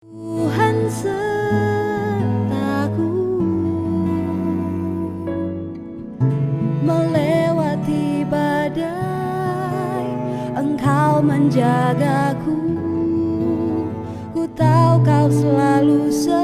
Tuhan sertaku melewati badai, Engkau menjagaku. Ku tahu Kau selalu setia.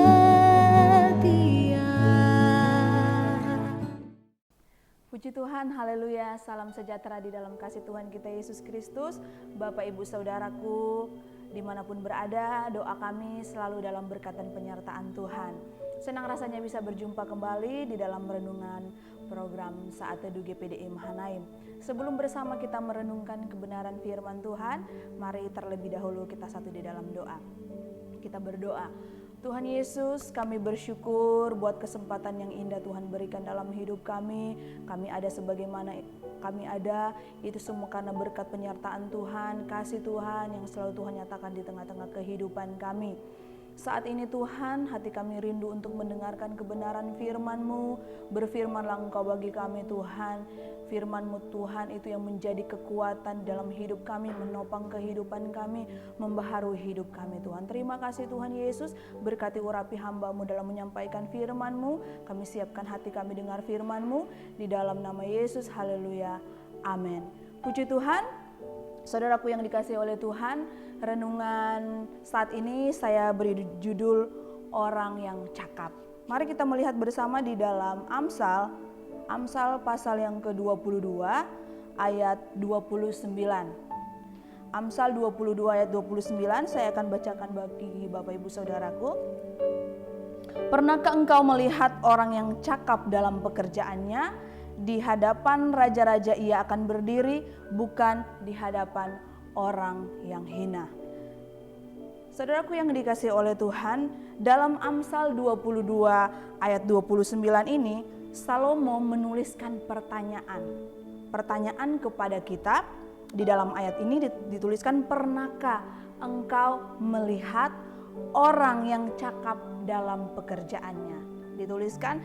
Puji Tuhan, haleluya, salam sejahtera di dalam kasih Tuhan kita Yesus Kristus. Bapak Ibu Saudaraku, dimanapun berada, doa kami selalu dalam berkat dan penyertaan Tuhan. Senang rasanya bisa berjumpa kembali di dalam renungan program Saat Teduh GPDI Mahanaim. Sebelum bersama kita merenungkan kebenaran firman Tuhan, mari terlebih dahulu kita satu di dalam doa. Kita berdoa. Tuhan Yesus, kami bersyukur buat kesempatan yang indah Tuhan berikan dalam hidup kami. Kami ada sebagaimana kami ada, itu semua karena berkat penyertaan Tuhan, kasih Tuhan yang selalu Tuhan nyatakan di tengah-tengah kehidupan kami. Saat ini Tuhan, hati kami rindu untuk mendengarkan kebenaran firman-Mu. Berfirmanlah Engkau bagi kami Tuhan. Firman-Mu Tuhan itu yang menjadi kekuatan dalam hidup kami, menopang kehidupan kami, membaharui hidup kami Tuhan. Terima kasih Tuhan Yesus, berkati urapi hamba-Mu dalam menyampaikan firman-Mu. Kami siapkan hati kami dengar firman-Mu, di dalam nama Yesus, haleluya, amin. Puji Tuhan, saudaraku yang dikasihi oleh Tuhan, renungan saat ini saya beri judul orang yang cakap. Mari kita melihat bersama di dalam Amsal pasal yang ke-22 ayat 29. Amsal 22 ayat 29 saya akan bacakan bagi Bapak Ibu Saudaraku. Pernahkah engkau melihat orang yang cakap dalam pekerjaannya? Di hadapan raja-raja ia akan berdiri, bukan di hadapan orang yang hina. Saudaraku yang dikasihi oleh Tuhan, dalam Amsal 22 ayat 29 ini, Salomo menuliskan pertanyaan kepada kita. Di dalam ayat ini dituliskan, pernahkah engkau melihat orang yang cakap dalam pekerjaannya? Dituliskan,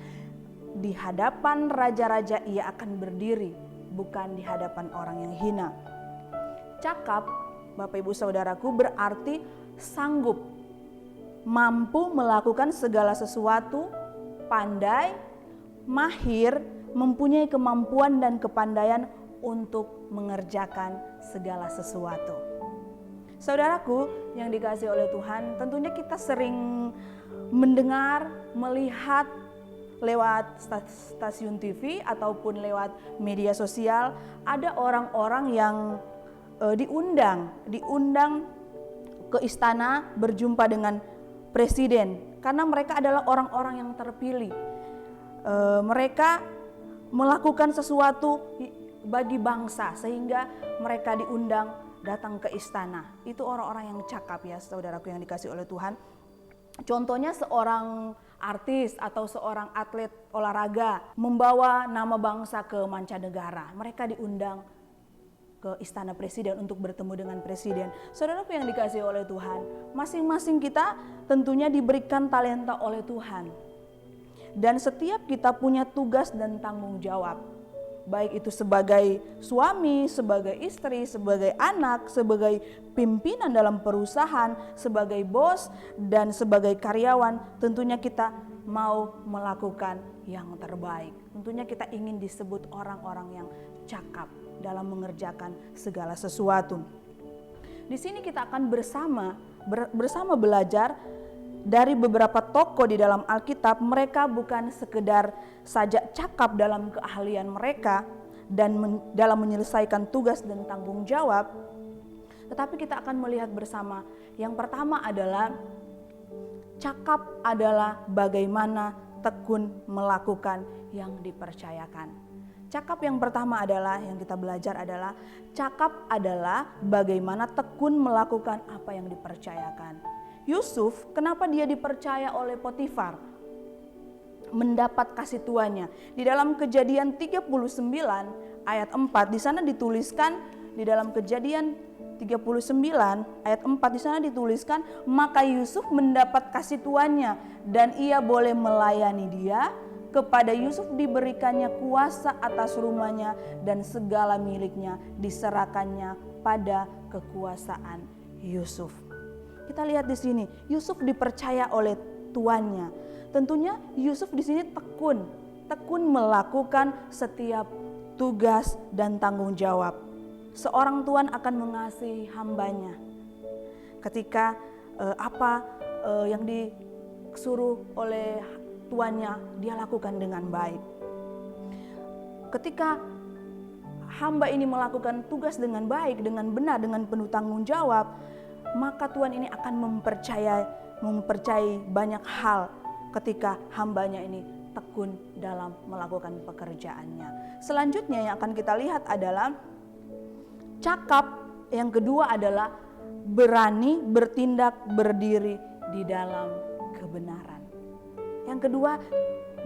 di hadapan raja-raja ia akan berdiri, bukan di hadapan orang yang hina. Cakap, Bapak Ibu Saudaraku, berarti sanggup, mampu melakukan segala sesuatu, pandai, mahir, mempunyai kemampuan dan kepandaian untuk mengerjakan segala sesuatu. Saudaraku yang dikasihi oleh Tuhan, tentunya kita sering mendengar, melihat lewat stasiun TV ataupun lewat media sosial, ada orang-orang yang diundang ke istana berjumpa dengan presiden, karena mereka adalah orang-orang yang terpilih. Mereka melakukan sesuatu bagi bangsa sehingga mereka diundang datang ke istana. Itu orang-orang yang cakap ya saudaraku yang dikasihi oleh Tuhan. Contohnya seorang artis atau seorang atlet olahraga membawa nama bangsa ke mancanegara. Mereka diundang ke istana presiden untuk bertemu dengan presiden. Saudaraku yang dikasihi oleh Tuhan, masing-masing kita tentunya diberikan talenta oleh Tuhan. Dan setiap kita punya tugas dan tanggung jawab. Baik itu sebagai suami, sebagai istri, sebagai anak, sebagai pimpinan dalam perusahaan, sebagai bos, dan sebagai karyawan. Tentunya kita mau melakukan yang terbaik. Tentunya kita ingin disebut orang-orang yang cakap dalam mengerjakan segala sesuatu. Di sini kita akan bersama belajar dari beberapa tokoh di dalam Alkitab. Mereka bukan sekedar saja cakap dalam keahlian mereka dan dalam menyelesaikan tugas dan tanggung jawab, tetapi kita akan melihat bersama. Yang pertama adalah cakap adalah bagaimana tekun melakukan yang dipercayakan. Cakap yang pertama adalah, yang kita belajar adalah, cakap adalah bagaimana tekun melakukan apa yang dipercayakan. Yusuf, kenapa dia dipercaya oleh Potifar mendapat kasih tuannya? Di dalam Kejadian 39 ayat 4, di sana dituliskan, di dalam Kejadian 39 ayat 4 di sana dituliskan, maka Yusuf mendapat kasih tuannya dan ia boleh melayani dia. Kepada Yusuf diberikannya kuasa atas rumahnya dan segala miliknya diserahkannya pada kekuasaan Yusuf. Kita lihat di sini, Yusuf dipercaya oleh tuannya. Tentunya Yusuf di sini tekun melakukan setiap tugas dan tanggung jawab. Seorang tuan akan mengasihi hambanya ketika yang disuruh oleh tuannya dia lakukan dengan baik. Ketika hamba ini melakukan tugas dengan baik, dengan benar, dengan penuh tanggung jawab, maka Tuhan ini akan mempercayai banyak hal ketika hambanya ini tekun dalam melakukan pekerjaannya. Selanjutnya yang akan kita lihat adalah cakap, yang kedua adalah berani bertindak berdiri di dalam kebenaran. Yang kedua,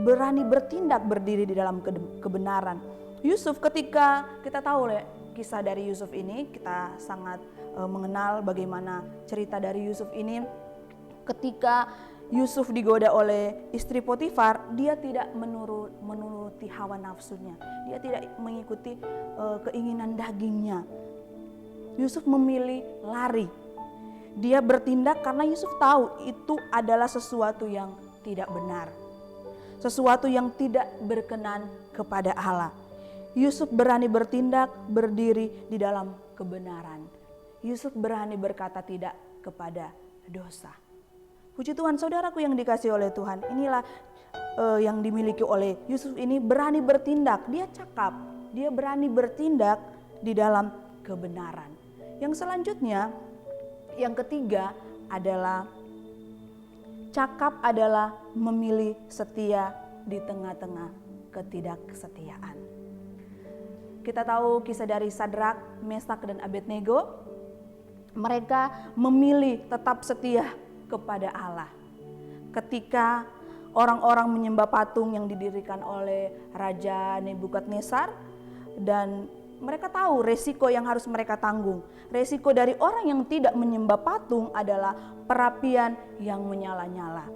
berani bertindak berdiri di dalam kebenaran. Yusuf, ketika kita tahu kisah dari Yusuf ini, kita sangat mengenal bagaimana cerita dari Yusuf ini. Ketika Yusuf digoda oleh istri Potifar, dia tidak menuruti hawa nafsunya. Dia tidak mengikuti keinginan dagingnya. Yusuf memilih lari. Dia bertindak karena Yusuf tahu itu adalah sesuatu yang tidak benar. Sesuatu yang tidak berkenan kepada Allah. Yusuf berani bertindak berdiri di dalam kebenaran. Yusuf berani berkata tidak kepada dosa. Puji Tuhan, saudaraku yang dikasihi oleh Tuhan, inilah yang dimiliki oleh Yusuf ini, berani bertindak. Dia cakap, dia berani bertindak di dalam kebenaran. Yang selanjutnya, yang ketiga adalah cakap adalah memilih setia di tengah-tengah ketidaksetiaan. Kita tahu kisah dari Sadrak, Mesak, dan Abednego. Mereka memilih tetap setia kepada Allah. Ketika orang-orang menyembah patung yang didirikan oleh Raja Nebukadnezar, dan mereka tahu resiko yang harus mereka tanggung. Resiko dari orang yang tidak menyembah patung adalah perapian yang menyala-nyala.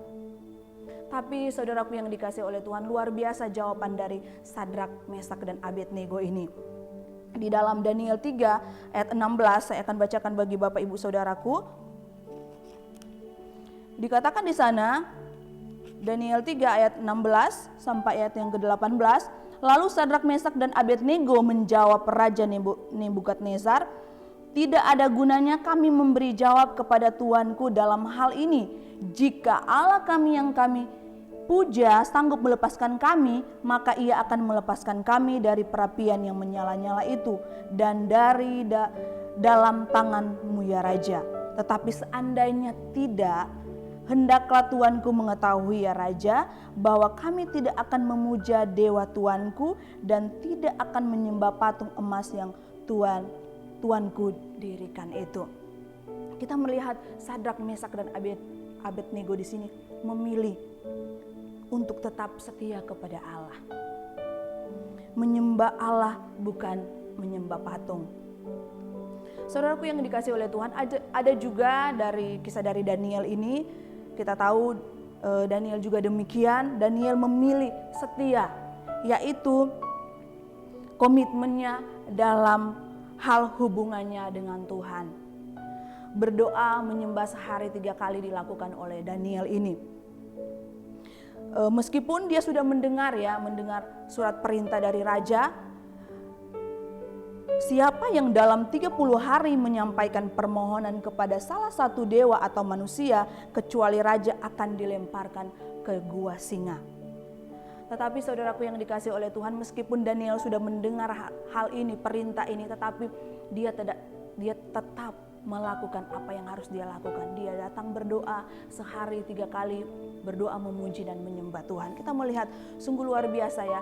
Tapi saudaraku yang dikasihi oleh Tuhan, luar biasa jawaban dari Sadrak, Mesak, dan Abednego ini. Di dalam Daniel 3 ayat 16, saya akan bacakan bagi Bapak Ibu Saudaraku. Dikatakan di sana, Daniel 3 ayat 16 sampai ayat yang ke-18, lalu Sadrak, Mesak, dan Abednego menjawab Raja Nebukadnezar, tidak ada gunanya kami memberi jawab kepada Tuanku dalam hal ini. Jika Allah kami yang kami puja sanggup melepaskan kami, maka ia akan melepaskan kami dari perapian yang menyala-nyala itu dan dari dalam tanganmu ya Raja. Tetapi seandainya tidak, hendaklah Tuanku mengetahui ya Raja, bahwa kami tidak akan memuja dewa Tuanku dan tidak akan menyembah patung emas yang Tuanku dirikan itu. Kita melihat Sadrak, Mesak, dan Abednego di sini memilih untuk tetap setia kepada Allah. Menyembah Allah bukan menyembah patung. Saudaraku yang dikasihi oleh Tuhan, ada juga dari kisah dari Daniel ini, kita tahu Daniel juga demikian. Daniel memilih setia, yaitu komitmennya dalam hal hubungannya dengan Tuhan. Berdoa menyembah sehari 3 kali dilakukan oleh Daniel ini. Meskipun dia sudah mendengar surat perintah dari raja, siapa yang dalam 30 hari menyampaikan permohonan kepada salah satu dewa atau manusia, kecuali raja akan dilemparkan ke gua singa. Tetapi saudaraku yang dikasihi oleh Tuhan, meskipun Daniel sudah mendengar hal ini, perintah ini, tetapi dia tetap melakukan apa yang harus dia lakukan. Dia datang berdoa sehari 3 kali, berdoa memuji dan menyembah Tuhan. Kita melihat sungguh luar biasa ya,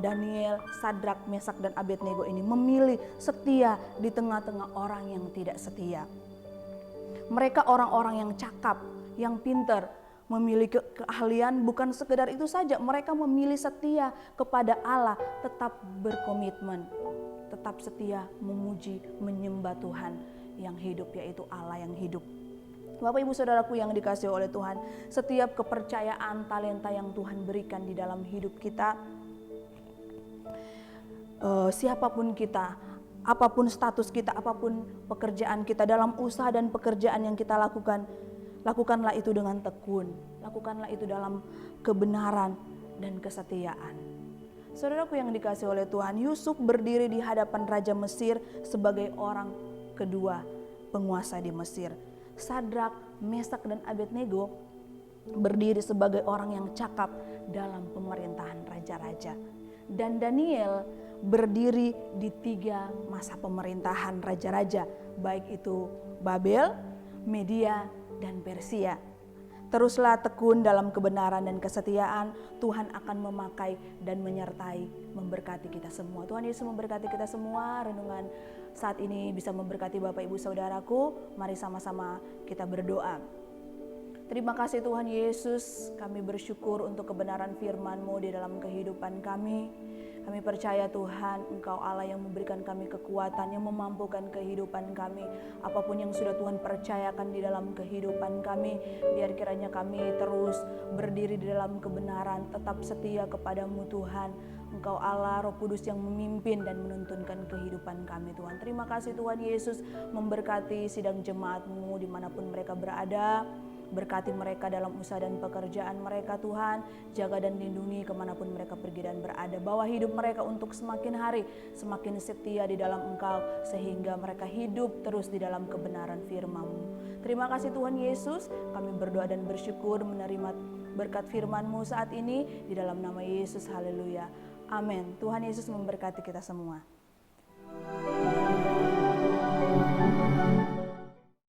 Daniel, Sadrak, Mesak, dan Abednego ini memilih setia di tengah-tengah orang yang tidak setia. Mereka orang-orang yang cakap, yang pintar, memiliki keahlian. Bukan sekedar itu saja, mereka memilih setia kepada Allah, tetap berkomitmen, tetap setia memuji, menyembah Tuhan yang hidup, yaitu Allah yang hidup. Bapak Ibu Saudaraku yang dikasihi oleh Tuhan, setiap kepercayaan, talenta yang Tuhan berikan di dalam hidup kita, siapapun kita, apapun status kita, apapun pekerjaan kita, dalam usaha dan pekerjaan yang kita lakukan, lakukanlah itu dengan tekun, lakukanlah itu dalam kebenaran dan kesetiaan. Saudaraku yang dikasihi oleh Tuhan, Yusuf berdiri di hadapan Raja Mesir sebagai orang kedua penguasa di Mesir. Sadrak, Mesak, dan Abednego berdiri sebagai orang yang cakap dalam pemerintahan raja-raja. Dan Daniel berdiri di 3 masa pemerintahan raja-raja, baik itu Babel, Media, dan Persia. Teruslah tekun dalam kebenaran dan kesetiaan, Tuhan akan memakai dan menyertai, memberkati kita semua. Tuhan Yesus memberkati kita semua. Renungan saat ini bisa memberkati Bapak Ibu Saudaraku. Mari sama-sama kita berdoa. Terima kasih Tuhan Yesus, kami bersyukur untuk kebenaran firman-Mu di dalam kehidupan kami. Kami percaya Tuhan, Engkau Allah yang memberikan kami kekuatan, yang memampukan kehidupan kami. Apapun yang sudah Tuhan percayakan di dalam kehidupan kami, biar kiranya kami terus berdiri di dalam kebenaran, tetap setia kepadamu Tuhan. Engkau Allah, Roh Kudus yang memimpin dan menuntunkan kehidupan kami Tuhan. Terima kasih Tuhan Yesus, memberkati sidang jemaat-Mu dimanapun mereka berada. Berkati mereka dalam usaha dan pekerjaan mereka Tuhan. Jaga dan lindungi kemanapun mereka pergi dan berada. Bawa hidup mereka untuk semakin hari semakin setia di dalam Engkau, sehingga mereka hidup terus di dalam kebenaran firman-Mu. Terima kasih Tuhan Yesus, kami berdoa dan bersyukur menerima berkat firman-Mu saat ini. Di dalam nama Yesus, haleluya. Amin. Tuhan Yesus memberkati kita semua.